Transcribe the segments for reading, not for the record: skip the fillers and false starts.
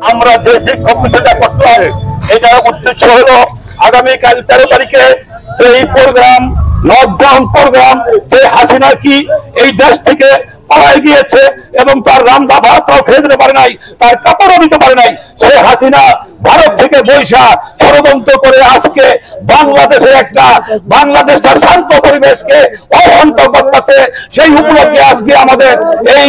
আমরা যে বিক্ষোভ মিছিলটা করলাম এটার উদ্দেশ্য হলো আগামীকাল 13 তারিখে যে এই প্রোগ্রাম লকডাউন প্রোগ্রাম যে হাসিনা কি এই দেশ থেকে পালায় গিয়েছে এবং তার রান্না ভাতও খেয়ে দিতে পারে নাই, তার কাপড়ও দিতে পারে নাই, সে হাসিনা ভারত থেকে বৈশা ষড়যন্ত্র করে আজকে বাংলাদেশের বাংলাদেশটা শান্ত পরিবেশকে অশান্ত করতে সেই উপলক্ষে আজকে আমাদের এই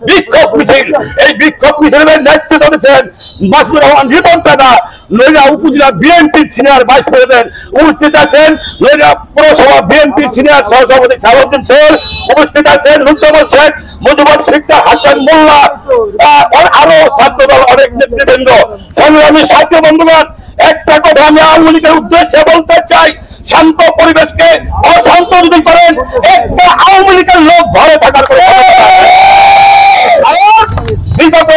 বিক্ষোভ মিছিলের নেতৃত্ব দিয়েছেন মাসুদুর রহমান রিপন দাদা, নৈরা উপজেলা বিএনপির সিনিয়র ভাইস প্রেসিডেন্ট উপস্থিত আছেন, নৈরা পৌরসভা বিএনপির সিনিয়র সহসভাপতি সালাউদ্দিন সোহেল উপস্থিত আছেন, রুদ্রমল শেখ, মুজিবুর শিকদার, হাসান মোল্লা, আরো ছাত্রদল অনেক নেতৃবৃন্দ। সংগ্রামী ছাত্র বন্ধুগণ, একটা কথা আমি আওয়ামী লীগের উদ্দেশ্যে বলতে চাই, শান্ত পরিবেশকে অশান্ত যদি করেন একটা আওয়ামী লীগের লোক ঘরে থাকার কথা। বিগত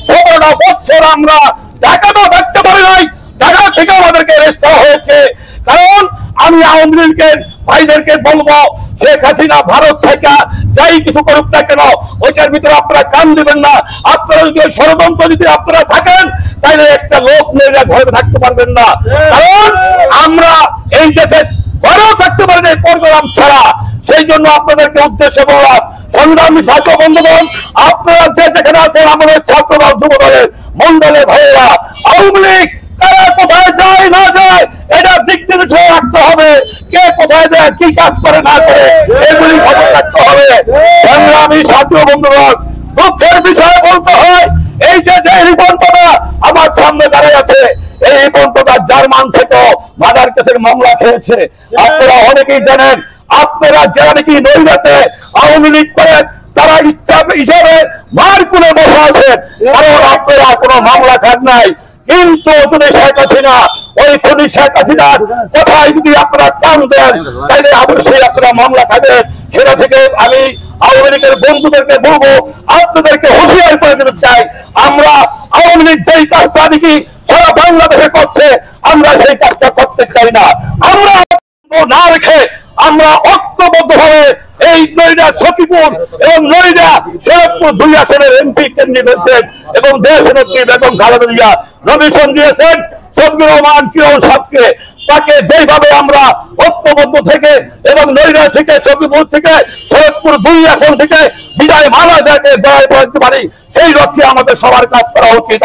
17টা বছর আমরা ঢাকাতেও থাকতে পারি নাই, ঢাকা থেকে আমাদেরকে অ্যারেস্ট করা হয়েছে। কারণ আমি আওয়ামী লীগের ভাইদেরকে বলবো, শেখ হাসিনা ভারত থেকে যাই কিছু করুক না কেন ওইটার ভিতরে আপনারা কান দিবেন না। আপনারা যদি ষড়যন্ত্র যদি আপনারা থাকেন তাহলে একটা লোক নিয়ে ঘরে থাকতে পারবেন না। কারণ আমরা এই দেশে ঘরেও থাকতে পারি না প্রোগ্রাম ছাড়া। সেই জন্য আপনাদেরকে উদ্দেশ্যে বললাম, সংগ্রামী ছাত্র বন্ধুগণ, আপনারা যে যেখানে আছেন আমাদের ছাত্রদল যুবদলের মন্ডলের ভাইয়েরা, আওয়ামী লীগ তারা কোথায় যায় না যায় এটা দিক নির্দেশনা রাখতে হবে, কে কোথায় যায় কি কাজ করে না করে এগুলি খবর রাখতে হবে। সংগ্রামী ছাত্র বন্ধুগণ, দুঃখের বিষয় বলতে হয়, এই যে রিপন দাদা আমার সামনে দাঁড়িয়ে আছে, এই রিপন দাদা জার্মান থেকে মার্ডার কেসের মামলা খেয়েছে। আপনারা অনেকেই জানেন, আপনারা যারা নাকি নৈরাতে আওয়ামী লীগ করেন তারা ইচ্ছা হিসাবে মার কুলে বসে আছেন, কারণ আপনারা কোনো মামলা খান নাই। কিন্তু যদি শেখ হাসিনা ওই খুনি শেখ হাসিনার কথায় যদি আপনারা কান দেন তাহলে অবশ্যই আপনারা মামলা খাবেন। সেটা থেকে আমি আওয়ামী লীগের বন্ধুদেরকে বলবো, আপনাদেরকে হুঁশিয়ার করে দিতে চাই, আমরা আওয়ামী লীগ যেই কাজটা দেখি সারা বাংলাদেশে করছে আমরা সেই কাজটা করতে চাই না। আমরা না রেখে আমরা ঐক্যবদ্ধভাবে এই নৈরা সখীপুর এবং নৈরা শরৎপুর 2 আসনের এমপি ক্যান্ডিডেট হয়েছেন এবং দেশ নেত্রী বেগম খালেদা জিয়া নমিনেশন দিয়েছেন শফিকুর রহমান কিরণ সাহেবকে। তাকে যেইভাবে আমরা ঐক্যবদ্ধ থেকে এবং নৈরা থেকে সখীপুর থেকে শরৎপুর 2 আসন থেকে বিদায় মালা যাকে দেয় বলতে পারি, সেই লক্ষ্যে আমাদের সবার কাজ করা উচিত।